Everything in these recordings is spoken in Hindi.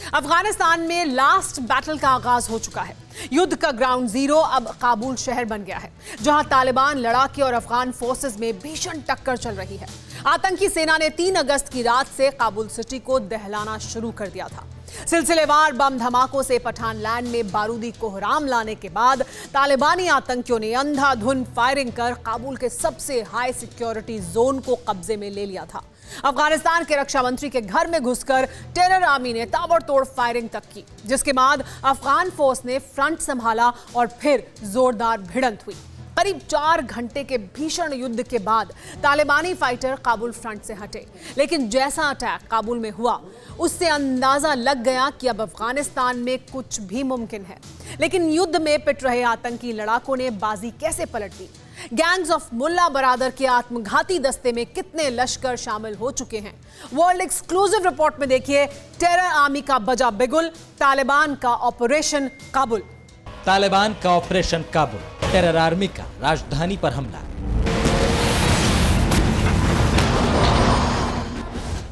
अफगानिस्तान में लास्ट बैटल का आगाज हो चुका है। युद्ध का ग्राउंड जीरो अब काबुल शहर बन गया है, जहां तालिबान लड़ाके और अफगान फोर्सेस में भीषण टक्कर चल रही है। आतंकी सेना ने 3 अगस्त की रात से काबुल सिटी को दहलाना शुरू कर दिया था। सिलसिलेवार बम धमाकों से पठान लैंड में बारूदी कोहराम लाने के बाद तालिबानी आतंकियों ने अंधाधुंध फायरिंग कर काबुल के सबसे हाई सिक्योरिटी जोन को कब्जे में ले लिया था। अफगानिस्तान के रक्षा मंत्री के घर में घुसकर टेरर आर्मी ने ताबड़तोड़ फायरिंग तक की, जिसके बाद अफगान फोर्स ने फ्रंट संभाला और फिर जोरदार भिड़ंत हुई। करीब 4 घंटे के भीषण युद्ध के बाद तालिबानी फाइटर काबुल फ्रंट से हटे, लेकिन जैसा अटैक काबुल में हुआ उससे अंदाजा लग गया कि अब अफगानिस्तान में कुछ भी मुमकिन है। लेकिन युद्ध में पिट रहे आतंकी लड़ाकों ने बाजी कैसे पलट दी? गैंग्स ऑफ मुल्ला बरादर के आत्मघाती दस्ते में कितने लश्कर शामिल हो चुके हैं? वर्ल्ड एक्सक्लूसिव रिपोर्ट में देखिए टेरर आर्मी का बजा बिगुल, तालिबान का ऑपरेशन काबुल। तालिबान का ऑपरेशन काबुल, टेरर आर्मी का राजधानी पर हमला।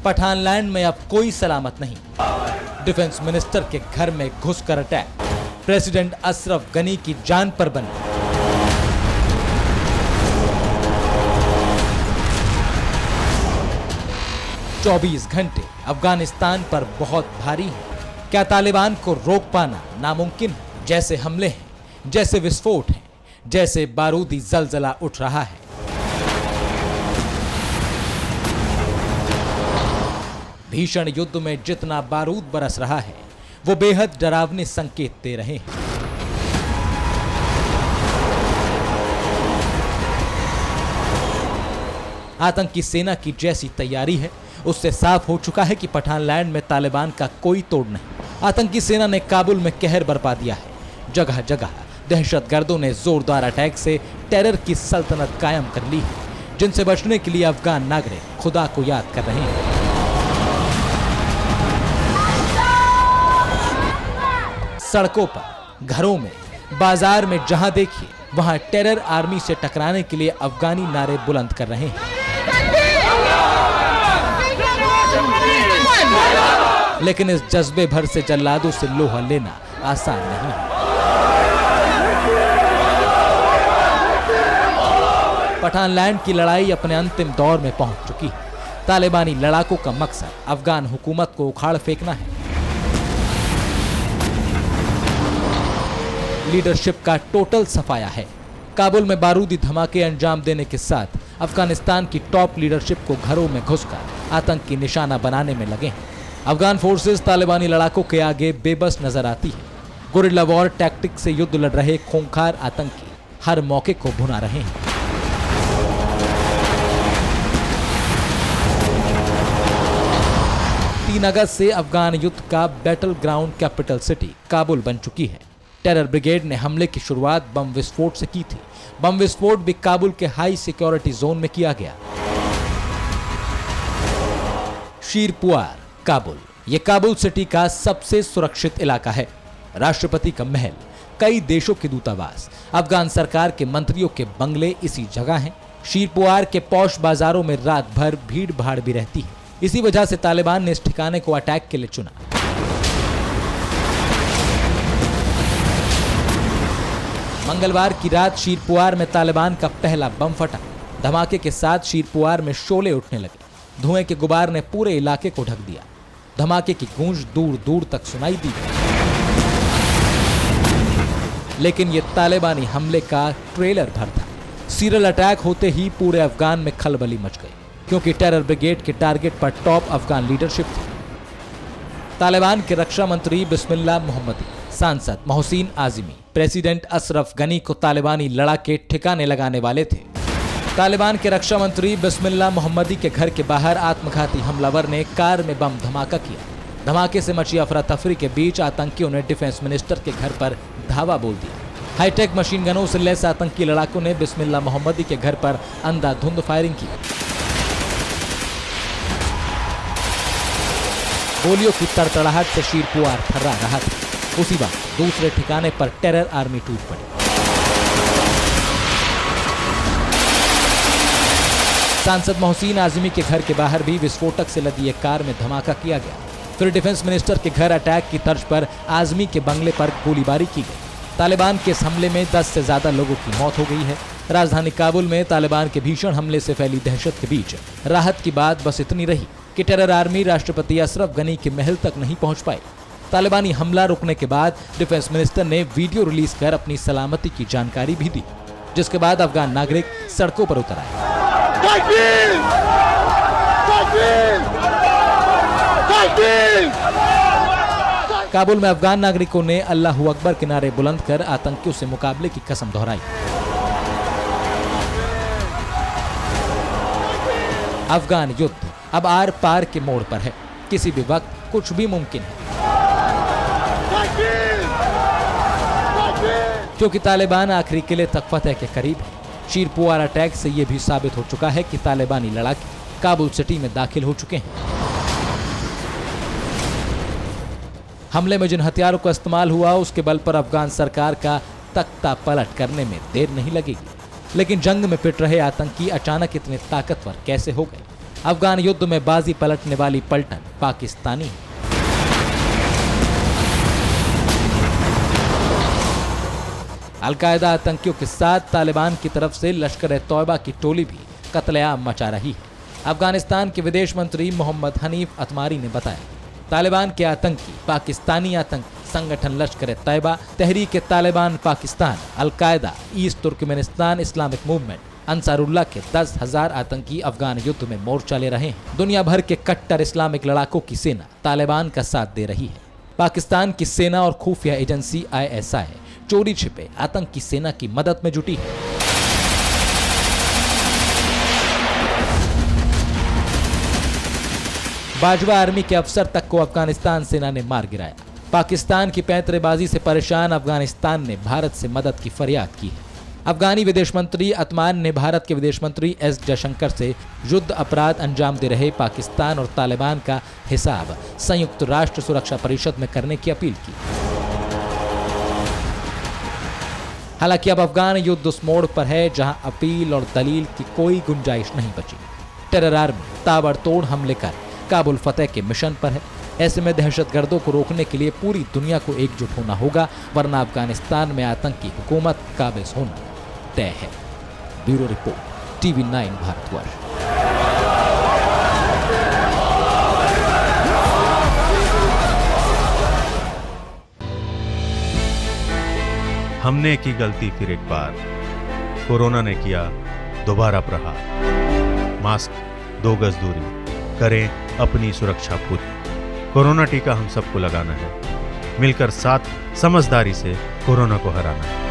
पठान लैंड में अब कोई सलामत नहीं। डिफेंस मिनिस्टर के घर में घुसकर अटैक, प्रेसिडेंट अशरफ गनी की जान पर बनी। चौबीस घंटे अफगानिस्तान पर बहुत भारी है। क्या तालिबान को रोक पाना नामुमकिन है? जैसे हमले हैं, जैसे विस्फोट हैं, जैसे बारूदी जलजला उठ रहा है। भीषण युद्ध में जितना बारूद बरस रहा है, वो बेहद डरावने संकेत दे रहे हैं। आतंकी सेना की जैसी तैयारी है, उससे साफ हो चुका है कि पठान लैंड में तालिबान का कोई तोड़ नहीं। आतंकी सेना ने काबुल में कहर बरपा दिया है। जगह जगह दहशतगर्दों ने जोरदार अटैक से टेरर की सल्तनत कायम कर ली है, जिनसे बचने के लिए अफगान नागरिक खुदा को याद कर रहे हैं। सड़कों पर, घरों में, बाजार में जहां देखिए वहां टेरर आर्मी से टकराने के लिए अफगानी नारे बुलंद कर रहे हैं। लेकिन इस जज्बे भर से जल्लादों से लोहा लेना आसान नहीं है। पठान लैंड की लड़ाई अपने अंतिम दौर में पहुंच चुकी है। तालिबानी लड़ाकों का मकसद अफगान हुकूमत को उखाड़ फेंकना है। लीडरशिप का टोटल सफाया है। काबुल में बारूदी धमाके अंजाम देने के साथ अफगानिस्तान की टॉप लीडरशिप को घरों में घुसकर आतंक की निशाना बनाने में लगे हैं। अफगान फोर्सेस तालिबानी लड़ाकों के आगे बेबस नजर आती है। गुरिल्ला वॉर टैक्टिक से युद्ध लड़ रहे खूंखार आतंकी हर मौके को भुना रहे हैं। तीन अगस्त से अफगान युद्ध का battle ground capital city Kabul बन चुकी है। टेरर ब्रिगेड ने हमले की शुरुआत बम विस्फोट से की थी। बम विस्फोट भी काबुल के हाई सिक्योरिटी जोन में किया गया। शीरपुआर, काबुल, यह काबुल सिटी का सबसे सुरक्षित इलाका है। राष्ट्रपति का महल, कई देशों के दूतावास, अफगान सरकार के मंत्रियों के बंगले इसी जगह हैं। शीरपुआर के पौश बाजारों में रात भर भीड़ भाड़ भी रहती है। इसी वजह से तालिबान ने इस ठिकाने को अटैक के लिए चुना। मंगलवार की रात शीरपुआर में तालिबान का पहला बम फटा। धमाके के साथ शीरपुआर में शोले उठने लगे। धुएं के गुबार ने पूरे इलाके को ढक दिया। धमाके की गूंज दूर दूर तक सुनाई दी। लेकिन यह तालिबानी हमले का ट्रेलर भर था। सीरियल अटैक होते ही पूरे अफगान में खलबली मच गई, क्योंकि टेरर ब्रिगेड के टारगेट पर टॉप अफगान लीडरशिप थी। तालिबान के रक्षा मंत्री बिस्मिल्लाह मोहम्मदी, सांसद मोहसिन आजमी, प्रेसिडेंट अशरफ गनी को तालिबानी लड़ाके ठिकाने लगाने वाले थे। तालिबान के रक्षा मंत्री बिस्मिल्लाह मोहम्मदी के घर के बाहर आत्मघाती हमलावर ने कार में बम धमाका किया। धमाके से मची अफरा तफरी के बीच आतंकियों ने डिफेंस मिनिस्टर के घर पर धावा बोल दिया। हाईटेक मशीन गनों से लैस आतंकी लड़ाकों ने बिस्मिल्लाह मोहम्मदी के घर पर अंधाधुंध फायरिंग की। गोलियों की तड़तड़ाहट से शीरपुआर थर्रा रहा था। उसी वक्त दूसरे ठिकाने पर टेरर आर्मी टूट पड़ी। सांसद मोहसिन आजमी के घर के बाहर भी विस्फोटक से लदी एक कार में धमाका किया गया। फिर डिफेंस मिनिस्टर के घर अटैक की तर्ज पर आजमी के बंगले पर गोलीबारी की गई। तालिबान के इस हमले में 10 से ज्यादा लोगों की मौत हो गई है। राजधानी काबुल में तालिबान के भीषण हमले से फैली दहशत के बीच राहत की बात बस इतनी रही कि टेरर आर्मी राष्ट्रपति अशरफ गनी के महल तक नहीं पहुंच पाई। तालिबानी हमला रुकने के बाद डिफेंस मिनिस्टर ने वीडियो रिलीज कर अपनी सलामती की जानकारी भी दी, जिसके बाद अफगान नागरिक सड़कों पर उतर आए। काबुल में अफगान नागरिकों ने अल्लाहू अकबर के नारे बुलंद कर आतंकियों से मुकाबले की कसम दोहराई। अफगान युद्ध अब आर पार के मोड़ पर है। किसी भी वक्त कुछ भी मुमकिन है, क्योंकि तालिबान आखिरी किले तक फतह के करीब है। शीरपुर अटैक से यह भी साबित हो चुका है कि तालिबानी लड़ाके काबुल सिटी में दाखिल हो चुके हैं। हमले में जिन हथियारों का इस्तेमाल हुआ उसके बल पर अफगान सरकार का तख्ता पलट करने में देर नहीं लगेगी। लेकिन जंग में पिट रहे आतंकी अचानक इतने ताकतवर कैसे हो गए? अफगान युद्ध में बाजी पलटने वाली पलटन पाकिस्तानी है। अलकायदा आतंकियों के साथ तालिबान की तरफ से लश्कर-ए-तौबा की टोली भी कत्लेआम मचा रही है। अफगानिस्तान के विदेश मंत्री मोहम्मद हनीफ अतमारी ने बताया, तालिबान के आतंकी पाकिस्तानी आतंकी संगठन Lashkar-e-Taiba, Tehrik-e-Taliban Pakistan, al Qaeda, East Turkmenistan Islamic Movement, Ansarullah के 10,000 आतंकी अफगान युद्ध में मोर्चा ले रहे हैं। दुनिया भर के कट्टर इस्लामिक लड़ाकों की सेना तालिबान का साथ दे रही है। पाकिस्तान की सेना और खुफिया एजेंसी ISI चोरी छिपे आतंकी सेना की मदद में जुटी है। बाजवा आर्मी के अफसर तक को अफगानिस्तान सेना ने मार गिराया। पाकिस्तान की पैंतरेबाजी से परेशान अफगानिस्तान ने भारत से मदद की फरियाद की है। अफगानी विदेश मंत्री अतमान ने भारत के विदेश मंत्री S जयशंकर से युद्ध अपराध अंजाम दे रहे पाकिस्तान और तालिबान का हिसाब संयुक्त राष्ट्र सुरक्षा परिषद में करने की अपील की। हालांकि अब अफगान युद्ध उस मोड़ पर है जहां अपील और दलील की कोई गुंजाइश नहीं बची। टेरर आर्मी ताबड़तोड़ हमले कर काबुल फतेह के मिशन पर है। ऐसे में दहशतगर्दों को रोकने के लिए पूरी दुनिया को एकजुट होना होगा, वरना अफगानिस्तान में आतंकी हुकूमत काबिज होना तय है। Bureau report, TV9 Bharatvarsh. हमने की गलती फिर एक बार, कोरोना ने किया दोबारा प्रहार। मास्क, 2 गज दूरी, करें अपनी सुरक्षा पूरी। कोरोना टीका हम सबको लगाना है, मिलकर साथ समझदारी से कोरोना को हराना है।